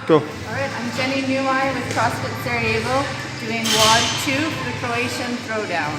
Go. Alright, I'm Jenny Newmeyer with CrossFit Sarajevo doing WOD 2 for the Croatian throwdown.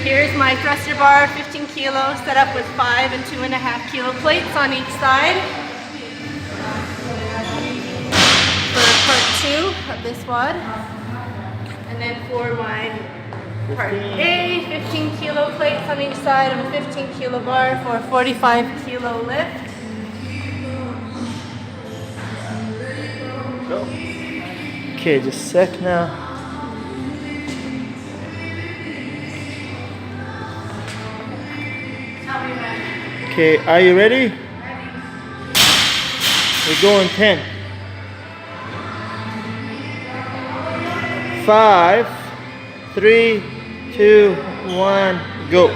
Here's my thruster bar, 15 kilos, set up with 5 and 2.5 kilo plates on each side. For part 2 of this WOD. And then for my part A, 15 kilo plates on each side and a 15 kilo bar for a 45 kilo lift. Go. Okay, just a sec now. Okay, are you ready? We're going 10. 5, 3, 2, 1, go.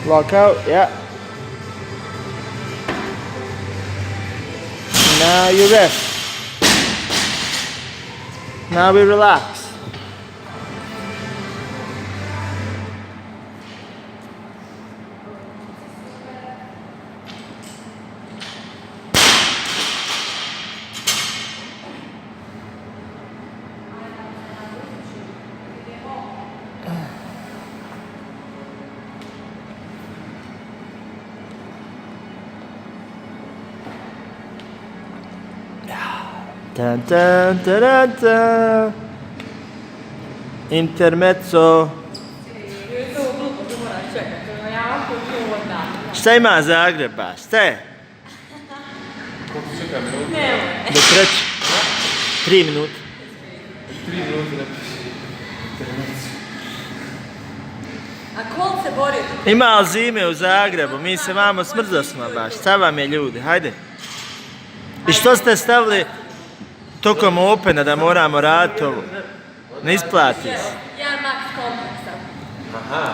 Lock out, yeah. Now you rest. Now we relax. Dun, dun, dun, dun, dun. Intermezzo. Šta ima Zagreba? Šta je? Do treći. 3 minute. 3 minute. A kol se bori? Ima zime u Zagrebu, mi se vamo smrzosmo baš. Šta vam je ljudi, hajde. I što ste stavili tokom opena da moramo raditi ovo? Ne isplati se. Jedan max kompleksa. Aha.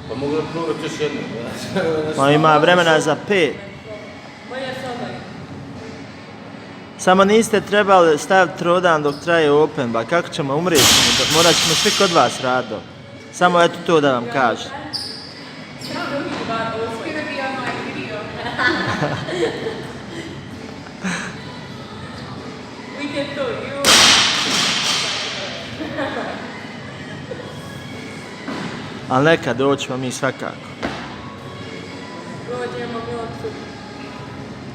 Pa mogu da probati još jednu. Ma ima vremena za 5. Bolje se oboji. Samo niste trebali staviti throwdown dok traje open, ba kako ćemo umrijeti? Morat ćemo svi kod vas raditi. Samo eto to da vam kažem. It's gonna be on my video. We can do you. Ali nekad doćemo mi svakako. Prođemo milcu.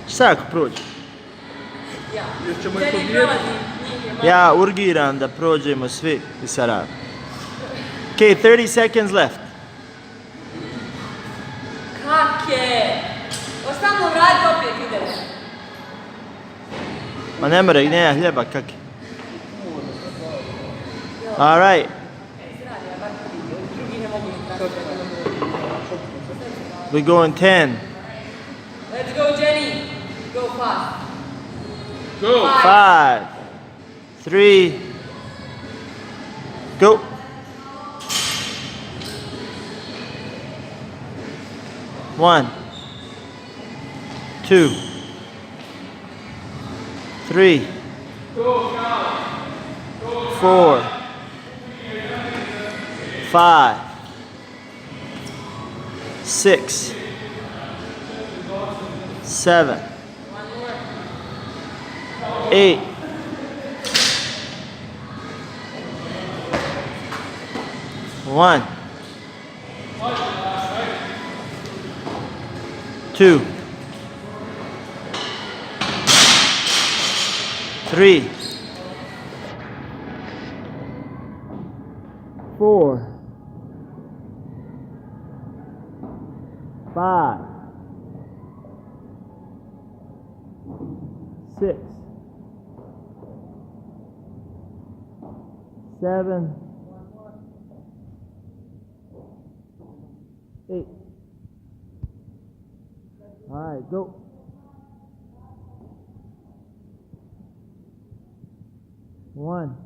Šta ako prođe? Ja. Još ćemo i Jenny pobijediti. prolazi. Njih je malo. Ja urgiram da prođemo svi i Sarajevo. Okay, 30 seconds left. Kake? Ostamo radi opet idemo. Ma ne more, nema hljeba, kak je? Alright. Drugi ne mogu izdati. We're going 10. Let's go, Jenny. Go fast. Go! 5, 3, go. One, 2, 3, 4, 5, 6, 7, 8, 1, 2, 3, 4, 5, 6, 7, 8. Alright, go. One,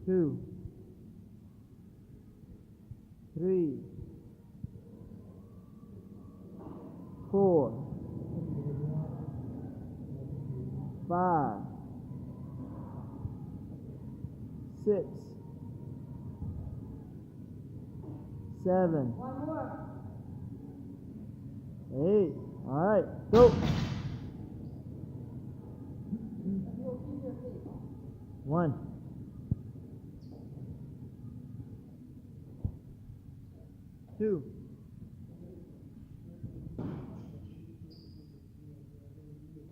two, three, four, 5, 6, 7, 8. All right, go. 1, 2,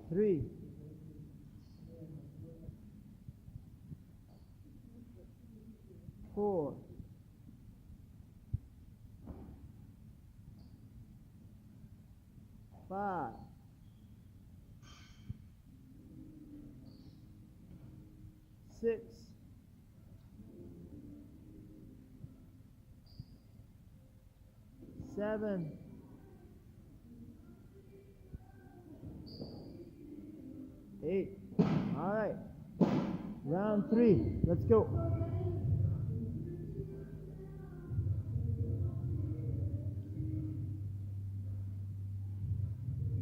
3, 4, 5, 6, 7, 8. All right. Round 3. Let's go.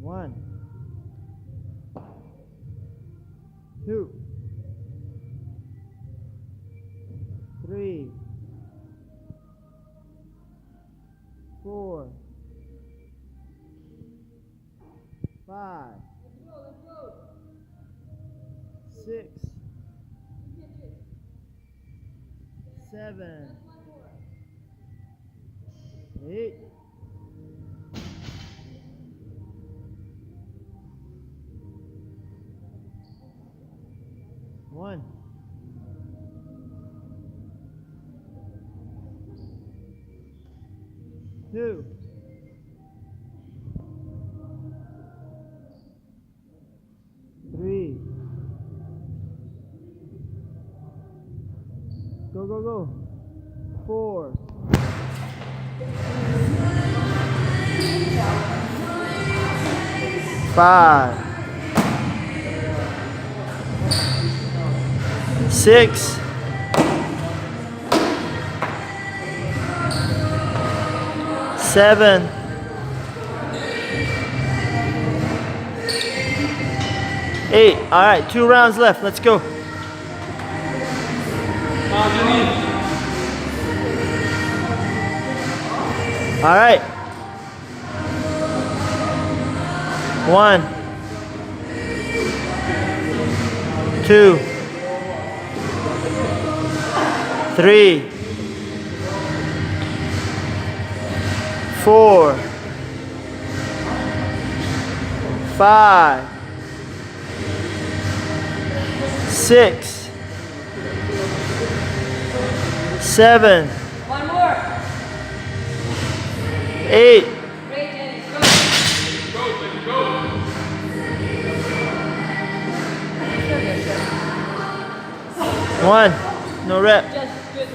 1, 2, 3, 4, 5, 6, 7, 8. 1, 2, 3. Go, go, go. 4. 5. 6. 7. 8. All right, 2 rounds left. Let's go. All right. 1, 2, 3, 4, 5, 6, 7, 8. One, no rep.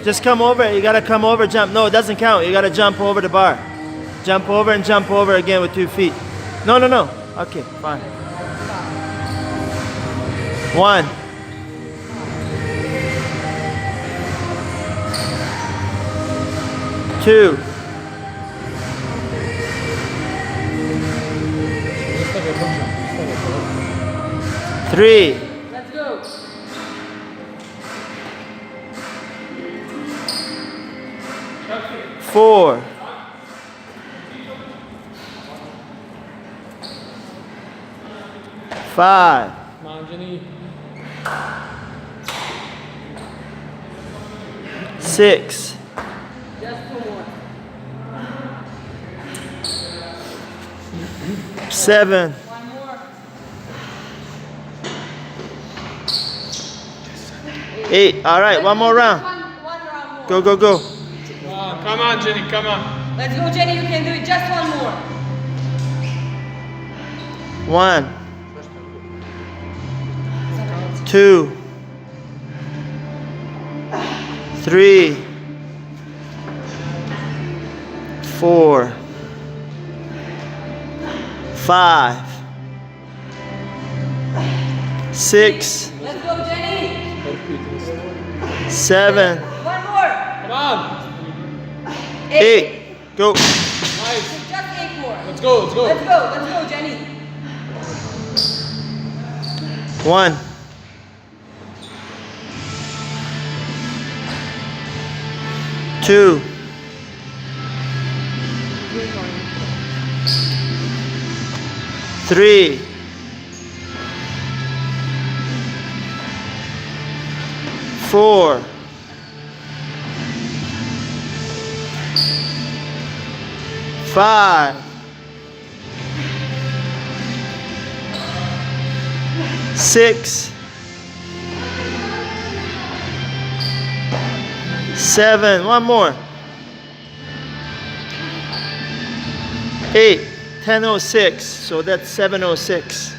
Just come over. You gotta come over, jump. No, it doesn't count. You gotta jump over the bar. Jump over and jump over again with 2 feet. No, no, no. Okay, fine. 1, 2, 3. Let's go. 4. 5. 6. Just 2 more. 7. 1 more. 8. All right, one more round. One round more. Go, go, go. Come on, Jenny, come on. Let's go, Jenny. You can do it. Just 1 more. 1, 2, 3, 4, 5, 6, Let's go, Jenny. 7, One more. Come on. 8. Go. Nice. Just 8 more. Let's go, let's go. Let's go. Let's go, Jenny. 1, 2, 3, 4, 5, 6, 7, one more. 8, 10:06, so that's 7:06.